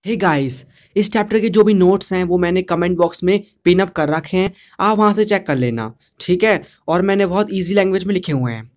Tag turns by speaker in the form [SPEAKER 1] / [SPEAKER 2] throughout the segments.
[SPEAKER 1] Hey guys, इस chapter के जो भी नोट्स हैं वो मैंने कमेंट बॉक्स में पिन अप कर रखे हैं। आप वहां से चेक कर लेना, ठीक है। और मैंने बहुत इजी लैंग्वेज में लिखे हुए हैं।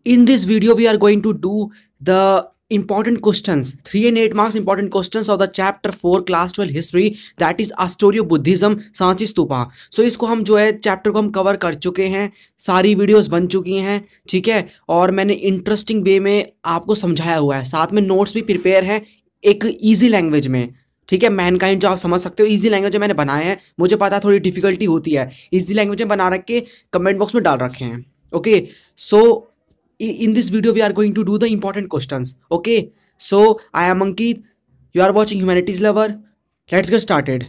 [SPEAKER 1] In this video we are going to do the important questions, 3 and 8 marks important questions of the chapter 4 class 12 history, that is a story of Buddhism, Sanchi stupa. So इसको हम जो है चैप्टर को हम कवर कर चुके हैं, सारी वीडियोस बन चुकी हैं, ठीक है। और मैंने इंटरेस्टिंग वे में आपको समझाया हुआ है, साथ में नोट्स भी प्रिपेयर हैं एक इजी लैंग्वेज में, ठीक है। मैनकाइंड जो आप समझ सकते हो इजी लैंग्वेज में मैंने बनाया है। मुझे पता है थोड़ी डिफिकल्टी होती है, इजी लैंग्वेज में बना रख के कमेंट बॉक्स में डाल रखे हैं। Okay, so in this video we are going to do the important questions. Okay, so I am Ankit, you are watching Humanities Lover. Let's get started.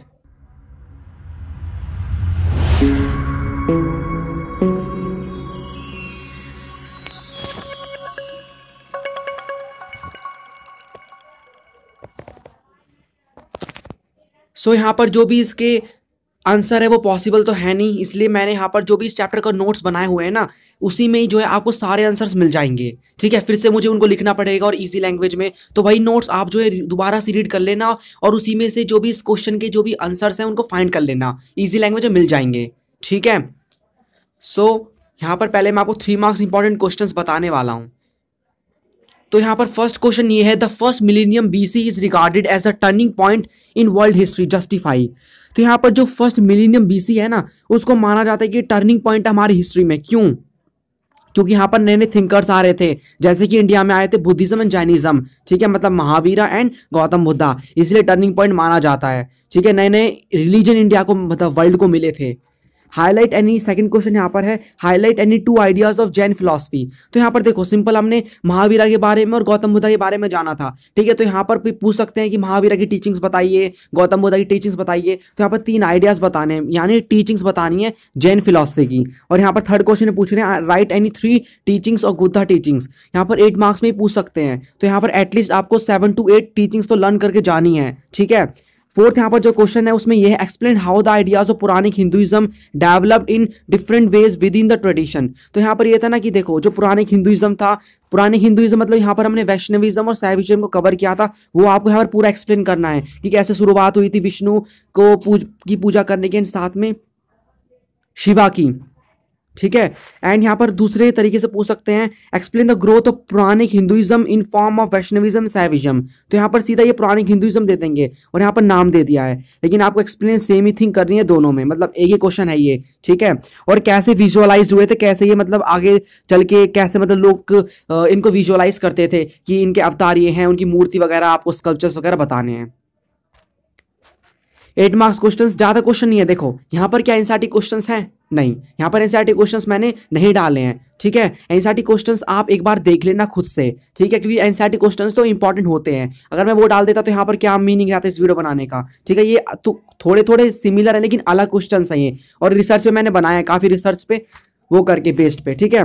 [SPEAKER 1] So यहाँ पर जो भी इसके आंसर है वो पॉसिबल तो है नहीं, इसलिए मैंने यहाँ पर जो भी इस चैप्टर का नोट्स बनाए हुए हैं ना, उसी में ही जो है आपको सारे आंसर्स मिल जाएंगे, ठीक है। फिर से मुझे उनको लिखना पड़ेगा और इजी लैंग्वेज में, तो वही नोट्स आप जो है दोबारा से रीड कर लेना और उसी में से जो भी इस क्वेश्चन के जो भी आंसर्स हैं उनको फाइंड कर लेना, इजी लैंग्वेज में मिल जाएंगे, ठीक है। सो यहाँ पर पहले मैं आपको 3 मार्क्स इंपॉर्टेंट क्वेश्चन बताने वाला हूँ। तो यहाँ पर फर्स्ट क्वेश्चन ये है, the first millennium BC is regarded as the turning point in world history, justify. तो यहाँ पर जो फर्स्ट मिलेनियम बीसी है ना, उसको माना जाता है कि टर्निंग पॉइंट है हमारी हिस्ट्री में। क्यों? क्योंकि यहाँ पर नए नए थिंकर्स आ रहे थे, जैसे कि इंडिया में आए थे बुद्धिज्म एंड जैनिज्म, ठीक है, मतलब महावीरा एंड गौतम बुद्धा, इसलिए टर्निंग पॉइंट माना जाता है, ठीक है। नए नए रिलीजन इंडिया को मतलब वर्ल्ड को मिले थे। हाईलाइट एनी, सेकंड क्वेश्चन यहाँ पर है, highlight any 2 ideas of Jain philosophy. तो यहाँ पर देखो सिंपल, हमने महावीरा के बारे में और गौतम बुद्धा के बारे में जाना था, ठीक है। तो यहाँ पर पूछ सकते हैं कि महावीरा की टीचिंग्स बताइए, गौतम बुद्धा की टीचिंग्स बताइए। तो यहाँ पर 3 आइडियाज बताने हैं, यानी टीचिंग्स बतानी है जैन फिलॉसफी की। और यहाँ पर थर्ड क्वेश्चन में पूछ रहे हैं, right any 3 teachings of Buddha teachings. यहाँ पर 8 मार्क्स में ही पूछ सकते हैं, तो यहाँ पर एटलीस्ट आपको 7 to 8 टीचिंग्स तो लर्न करके जानी है, ठीक है। फोर्थ यहाँ पर जो क्वेश्चन है उसमें यह है, explain how the ideas of Puranic Hinduism developed in different ways within the tradition. तो यहाँ पर यह था ना कि देखो जो पुरानिक हिंदुइज्म था, पुरानिक हिंदुइज्म मतलब यहाँ पर हमने वैष्णविज्म और शैविज्म को कवर किया था, वो आपको यहाँ पर पूरा एक्सप्लेन करना है कि कैसे शुरुआत हुई थी विष्णु को की पूजा करने के, साथ में शिवा की, ठीक है। एंड यहाँ पर दूसरे तरीके से पूछ सकते हैं, explain the growth of Puranic Hinduism in form of Vaishnavism Shaivism. तो यहाँ पर सीधा ये पुरानिक हिंदुइज्म दे देंगे और यहाँ पर नाम दे दिया है, लेकिन आपको एक्सप्लेन सेम ही थिंग करनी है दोनों में, मतलब एक ही क्वेश्चन है ये, ठीक है। और कैसे विजुअलाइज हुए थे, कैसे ये मतलब आगे चल के कैसे मतलब लोग इनको विजुअलाइज करते थे कि इनके अवतार ये हैं, उनकी मूर्ति वगैरह, आपको स्कल्पचर्स वगैरह बताने हैं। 8 मार्क्स क्वेश्चन, ज्यादा क्वेश्चन नहीं है। देखो यहाँ पर क्या एनसीईआरटी क्वेश्चंस हैं? नहीं, यहाँ पर एनसीईआरटी क्वेश्चंस मैंने नहीं डाले हैं, ठीक है। एनसीईआरटी क्वेश्चंस आप एक बार देख लेना खुद से, ठीक है, क्योंकि एनसीईआरटी क्वेश्चंस तो इंपॉर्टेंट होते हैं। अगर मैं वो डाल देता तो यहाँ पर क्या मीनिंग रहता है इस वीडियो बनाने का, ठीक है। ये तो थोड़े थोड़े सिमिलर है लेकिन अलग क्वेश्चन है ये, और रिसर्च पे मैंने बनाया है, काफी रिसर्च पे वो करके बेस्ड पे, ठीक है।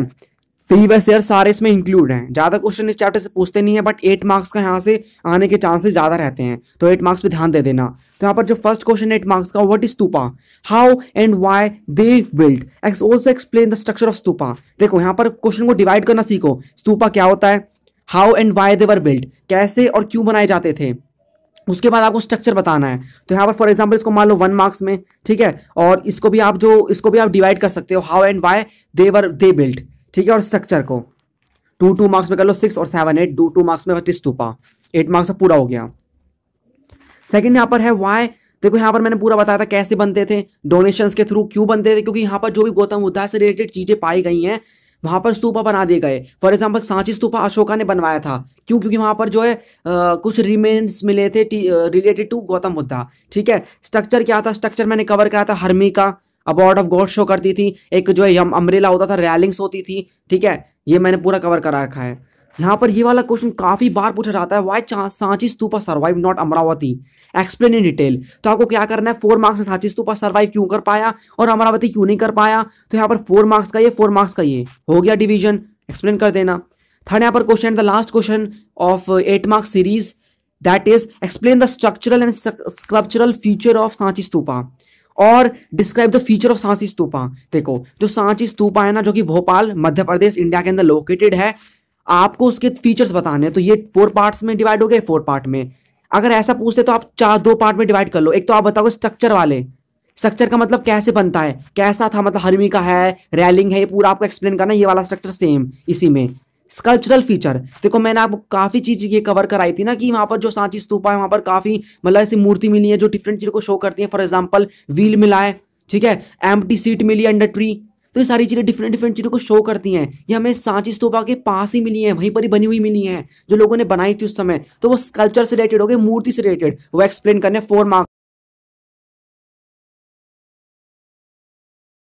[SPEAKER 1] प्रीवियस ईयर सारे इसमें इंक्लूड हैं। ज़्यादा क्वेश्चन इस चैप्टर से पूछते नहीं है, बट 8 मार्क्स का यहाँ से आने के चांसेस ज़्यादा रहते हैं, तो 8 मार्क्स पे ध्यान दे देना। तो यहाँ पर जो फर्स्ट क्वेश्चन 8 मार्क्स का, what is stupa, how and why they build, also explain the structure of stupa. देखो यहाँ पर क्वेश्चन को डिवाइड करना सीखो, स्तूपा क्या होता है, how and why they were build, कैसे और क्यों बनाए जाते थे, उसके बाद आपको स्ट्रक्चर बताना है। तो यहाँ पर फॉर एग्जांपल इसको मान लो 1 मार्क्स में, ठीक है, और इसको भी आप डिवाइड कर सकते हो, how and why they build, ठीक है। और स्ट्रक्चर को 2 मार्क्स में कर लो, 6 और 7 8, 2 मार्क्स में स्तूपा, 8 मार्क्स पूरा हो गया। सेकंड यहाँ पर है व्हाई। देखो यहाँ पर मैंने पूरा बताया था कैसे बनते थे, डोनेशंस के थ्रू। क्यों बनते थे? क्योंकि यहाँ पर जो भी गौतम बुद्ध से रिलेटेड चीजें पाई गई हैं वहां पर स्तूपा बना दिए गए। फॉर एग्जांपल सांची स्तूपा अशोका ने बनवाया था। क्यों? क्योंकि वहां पर जो है कुछ रिमेन्स मिले थे रिलेटेड टू गौतम बुद्धा, ठीक है। स्ट्रक्चर क्या था? स्ट्रक्चर मैंने कवर कराया था, हर्मी का अबॉर्ड ऑफ गॉड शो करती थी, एक जो है अम्ब्रेला होता था, रैलिंग्स होती थी, ठीक है। ये मैंने पूरा कवर करा रखा है। यहाँ पर ये वाला क्वेश्चन काफी बार पूछा जाता है, why Sanchi stupa survive not Amravati, explain in detail. तो आपको क्या करना है, 4 मार्क्स में सांची स्तूपा सर्वाइव क्यों कर पाया और अमरावती क्यों नहीं कर पाया। तो यहाँ पर 4 मार्क्स का ये, 4 मार्क्स का ये हो गया डिवीजन, एक्सप्लेन कर देना। थर्ड यहाँ पर question, the last question of 8 marks series, that is explain the structural and sculptural feature of Sanchi stupa और describe the feature of Sanchi stupa. देखो जो सांची स्तूपा है ना, जो कि भोपाल मध्य प्रदेश इंडिया के अंदर लोकेटेड है, आपको उसके फीचर्स बताने हैं। तो ये 4 पार्ट्स में डिवाइड हो गए, 4 पार्ट में अगर ऐसा पूछते तो आप चार दो पार्ट में डिवाइड कर लो। एक तो आप बताओगे स्ट्रक्चर वाले, स्ट्रक्चर का मतलब कैसे बनता है, कैसा था, मतलब हरमी का है, रैलिंग है, ये पूरा आपको एक्सप्लेन करना है। ये वाला स्ट्रक्चर सेम इसी में। स्कल्पचरल फीचर, देखो मैंने आपको काफी चीज ये कवर कराई थी ना कि वहां पर जो सांची स्तूपा है वहां पर काफी मतलब ऐसी मूर्ति मिली है जो डिफरेंट चीजों को शो करती है। फॉर एग्जाम्पल व्हील मिला है, ठीक है, एम्प्टी सीट मिली है अंडर ट्री। तो ये सारी चीजें डिफरेंट डिफरेंट चीजों को शो करती हैं। ये हमें सांची स्तूपा के पास ही मिली है, वहीं पर ही बनी हुई मिली है जो लोगों ने बनाई थी उस समय। तो वो स्कल्पचर से रिलेटेड हो गए, मूर्ति से रिलेटेड, वो एक्सप्लेन करने 4 मार्क्स